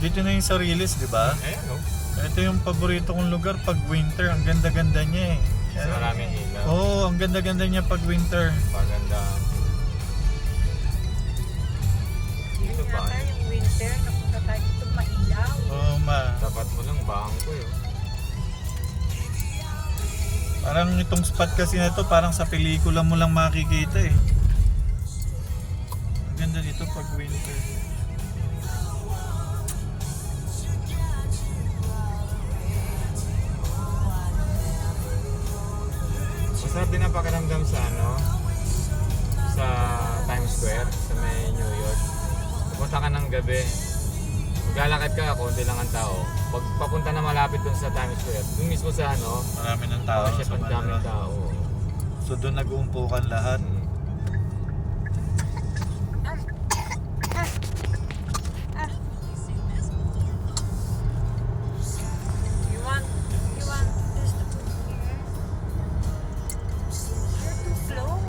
Dito na yung Sariles, di ba? Ayan o. Ito yung paborito kong lugar pag winter. Ang ganda-ganda niya eh. Kasi maraming ilaw. Oo, ang ganda-ganda niya pag winter. Paganda. Yun yata yung winter, napunta tayo dito mailaw. Oo, Tapat mo lang, bangko yun. Parang itong spot kasi na to, parang sa pelikula mo lang makikita eh. Ang ganda dito pag winter. Masarap din ang pakiramdam sa sa Times Square, sa may New York. Pupunta ka ng gabi, maglalakad ka, konti lang ang tao. Pag papunta na malapit dun sa Times Square, dun mismo sa Marami ng tao. siya sa ang daming Manila. tao. So doon nag-uumpukan lahat.